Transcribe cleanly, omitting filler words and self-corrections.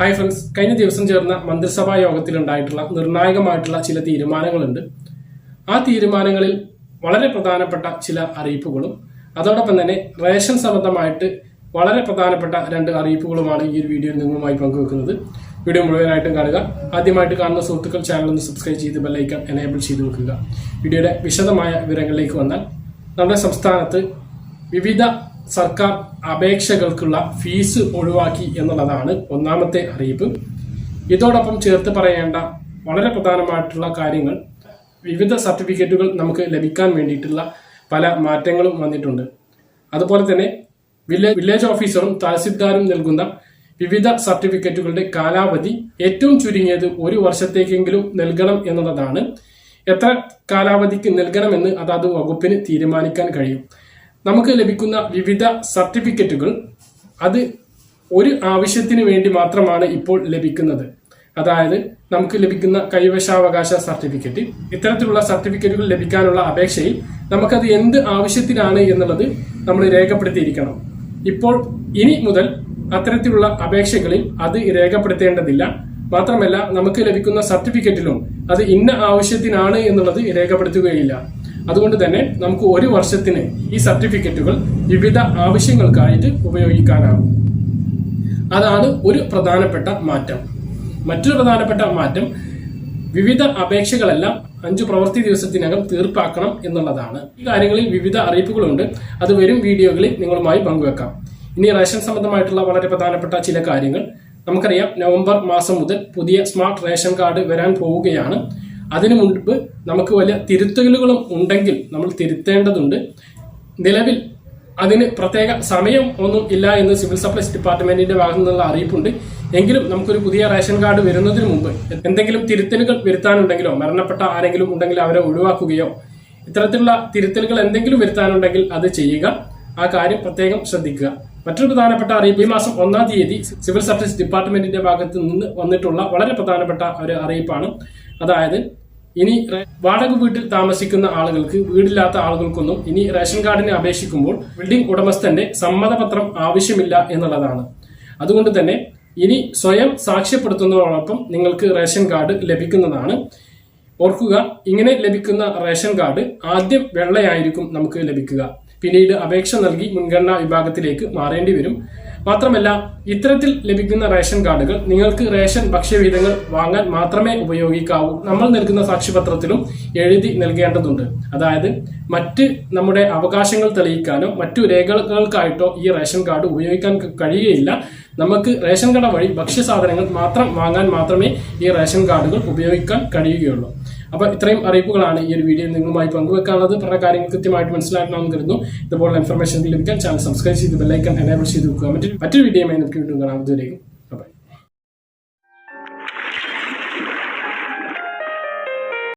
Hi friends, കഴിഞ്ഞ ദിവസം ചേർന്ന മന്ത്രിസഭാ യോഗത്തിലുണ്ടായിട്ടുള്ള നിർണായകമായിട്ടുള്ള ചില തീരുമാനങ്ങളുണ്ട്. ആ തീരുമാനങ്ങളിൽ വളരെ പ്രധാനപ്പെട്ട ചില അറിയിപ്പുകളും അതോടൊപ്പം തന്നെ റേഷൻ സംബന്ധമായിട്ട് വളരെ പ്രധാനപ്പെട്ട 2 അറിയിപ്പുകളുമാണ് ഈ ഒരു വീഡിയോയിൽ നിങ്ങളുമായി പങ്കുവെക്കുന്നത്. വീഡിയോ മുഴുവനായിട്ടും കാണുക. ആദ്യമായിട്ട് കാണുന്ന സുഹൃത്തുക്കൾ ചാനൽ ഒന്ന് സബ്സ്ക്രൈബ് ചെയ്ത് ബെല്ലൈക്കൺ എനേബിൾ ചെയ്ത് വെക്കുക. വീഡിയോയുടെ വിശദമായ വിവരങ്ങളിലേക്ക് വന്നാൽ, നമ്മുടെ സംസ്ഥാനത്ത് വിവിധ സർക്കാർ അപേക്ഷകൾക്കുള്ള ഫീസ് ഒഴിവാക്കി എന്നുള്ളതാണ് ഒന്നാമത്തെ അറിയിപ്പ്. ഇതോടൊപ്പം ചേർത്ത് പറയേണ്ട വളരെ പ്രധാനമായിട്ടുള്ള കാര്യങ്ങൾ, വിവിധ സർട്ടിഫിക്കറ്റുകൾ നമുക്ക് ലഭിക്കാൻ വേണ്ടിയിട്ടുള്ള പല മാറ്റങ്ങളും വന്നിട്ടുണ്ട്. അതുപോലെ തന്നെ വില്ലേജ് ഓഫീസറും തഹസിൽദാരും നൽകുന്ന വിവിധ സർട്ടിഫിക്കറ്റുകളുടെ കാലാവധി ഏറ്റവും ചുരുങ്ങിയത് 1 വർഷത്തേക്കെങ്കിലും നൽകണം എന്നുള്ളതാണ്. എത്ര കാലാവധിക്ക് നൽകണമെന്ന് അതാത് വകുപ്പിന് തീരുമാനിക്കാൻ കഴിയും. നമുക്ക് ലഭിക്കുന്ന വിവിധ സർട്ടിഫിക്കറ്റുകൾ അത് ഒരു ആവശ്യത്തിന് വേണ്ടി മാത്രമാണ് ഇപ്പോൾ ലഭിക്കുന്നത്. അതായത് നമുക്ക് ലഭിക്കുന്ന കൈവശാവകാശ സർട്ടിഫിക്കറ്റ്, ഇത്തരത്തിലുള്ള സർട്ടിഫിക്കറ്റുകൾ ലഭിക്കാനുള്ള അപേക്ഷയിൽ നമുക്കത് എന്ത് ആവശ്യത്തിനാണ് എന്നുള്ളത് നമ്മൾ രേഖപ്പെടുത്തിയിരിക്കണം. ഇപ്പോൾ ഇനി മുതൽ അത്തരത്തിലുള്ള അപേക്ഷകളിൽ അത് രേഖപ്പെടുത്തേണ്ടതില്ല. മാത്രമല്ല, നമുക്ക് ലഭിക്കുന്ന സർട്ടിഫിക്കറ്റിലും അത് ഇന്ന ആവശ്യത്തിനാണ് എന്നുള്ളത് രേഖപ്പെടുത്തുകയില്ല. അതുകൊണ്ട് തന്നെ നമുക്ക് 1 വർഷത്തിന് ഈ സർട്ടിഫിക്കറ്റുകൾ വിവിധ ആവശ്യങ്ങൾക്കായിട്ട് ഉപയോഗിക്കാനാകും. അതാണ് ഒരു പ്രധാനപ്പെട്ട മാറ്റം. മറ്റൊരു പ്രധാനപ്പെട്ട മാറ്റം, വിവിധ അപേക്ഷകളെല്ലാം 5 പ്രവൃത്തി ദിവസത്തിനകം തീർപ്പാക്കണം എന്നുള്ളതാണ്. ഈ കാര്യങ്ങളിൽ വിവിധ അറിയിപ്പുകളുണ്ട്. അത് വരും വീഡിയോകളിൽ നിങ്ങളുമായി പങ്കുവെക്കാം. ഇനി റേഷൻ സംബന്ധമായിട്ടുള്ള വളരെ പ്രധാനപ്പെട്ട ചില കാര്യങ്ങൾ നമുക്കറിയാം. നവംബർ മാസം മുതൽ പുതിയ സ്മാർട്ട് റേഷൻ കാർഡ് വരാൻ പോവുകയാണ്. അതിനു മുൻപ് നമുക്ക് വലിയ തിരുത്തലുകളും ഉണ്ടെങ്കിൽ നമ്മൾ തിരുത്തേണ്ടതുണ്ട്. നിലവിൽ അതിന് പ്രത്യേക സമയം ഒന്നും ഇല്ല എന്ന് സിവിൽ സപ്ലൈസ് ഡിപ്പാർട്ട്മെന്റിന്റെ ഭാഗത്തു നിന്നുള്ള അറിയിപ്പുണ്ട്. എങ്കിലും നമുക്കൊരു പുതിയ റേഷൻ കാർഡ് വരുന്നതിന് മുമ്പ് എന്തെങ്കിലും തിരുത്തലുകൾ വരുത്താനുണ്ടെങ്കിലോ, മരണപ്പെട്ട ആരെങ്കിലും ഉണ്ടെങ്കിൽ അവരെ ഒഴിവാക്കുകയോ, ഇത്തരത്തിലുള്ള തിരുത്തലുകൾ എന്തെങ്കിലും വരുത്താനുണ്ടെങ്കിൽ അത് ചെയ്യുക. ആ കാര്യം പ്രത്യേകം ശ്രദ്ധിക്കുക. മറ്റൊരു പ്രധാനപ്പെട്ട അറിയിപ്പ്, ഈ മാസം 1-ാം തീയതി സിവിൽ സപ്ലൈസ് ഡിപ്പാർട്ട്മെന്റിന്റെ ഭാഗത്ത് നിന്ന് വന്നിട്ടുള്ള വളരെ പ്രധാനപ്പെട്ട ഒരു അറിയിപ്പാണ്. അതായത് ഇനി വാടക വീട്ടിൽ താമസിക്കുന്ന ആളുകൾക്ക്, വീടില്ലാത്ത ആളുകൾക്കൊന്നും ഇനി റേഷൻ കാർഡിന് അപേക്ഷിക്കുമ്പോൾ ബിൽഡിംഗ് ഉടമസ്ഥന്റെ സമ്മതപത്രം ആവശ്യമില്ല എന്നുള്ളതാണ്. അതുകൊണ്ട് തന്നെ ഇനി സ്വയം സാക്ഷ്യപ്പെടുത്തുന്നതോടൊപ്പം നിങ്ങൾക്ക് റേഷൻ കാർഡ് ലഭിക്കുന്നതാണ്. ഓർക്കുക, ഇങ്ങനെ ലഭിക്കുന്ന റേഷൻ കാർഡ് ആദ്യം വെള്ളയായിരിക്കും നമുക്ക് ലഭിക്കുക. പിന്നീട് അപേക്ഷ നൽകി മുൻഗണനാ വിഭാഗത്തിലേക്ക് മാറേണ്ടി വരും. മാത്രമല്ല, ഇത്തരത്തിൽ ലഭിക്കുന്ന റേഷൻ കാർഡുകൾ നിങ്ങൾക്ക് റേഷൻ ഭക്ഷ്യവിഹിതങ്ങൾ വാങ്ങാൻ മാത്രമേ ഉപയോഗിക്കാവൂ. നമ്മൾ നൽകുന്ന സാക്ഷ്യപത്രത്തിലും എഴുതി നൽകേണ്ടതുണ്ട്. അതായത് മറ്റ് നമ്മുടെ അവകാശങ്ങൾ തെളിയിക്കാനോ മറ്റു രേഖകൾക്കായിട്ടോ ഈ റേഷൻ കാർഡ് ഉപയോഗിക്കാൻ കഴിയുകയില്ല. നമുക്ക് റേഷൻ കട വഴി ഭക്ഷ്യസാധനങ്ങൾ മാത്രം വാങ്ങാൻ മാത്രമേ ഈ റേഷൻ കാർഡുകൾ ഉപയോഗിക്കാൻ കഴിയുകയുള്ളൂ. അപ്പൊ ഇത്രയും അറിയിപ്പുകളാണ് ഈ ഒരു വീഡിയോയിൽ നിങ്ങളുമായി പങ്കുവെക്കാനുള്ളത്. പറഞ്ഞ കാര്യങ്ങൾ കൃത്യമായിട്ട് മനസ്സിലാക്കണമെന്ന് കരുതുന്നു. ഇതുപോലുള്ള ഇൻഫർമേഷൻ ലഭിക്കാൻ ചാനൽ സബ്സ്ക്രൈബ് ചെയ്ത് ബെല്ലൈക്കൺ എനേബിൾ ചെയ്ത് വെക്കുക. മറ്റൊരു വീഡിയോയുമായി നമുക്ക് വീണ്ടും കാണാം. അതുവരേക്കും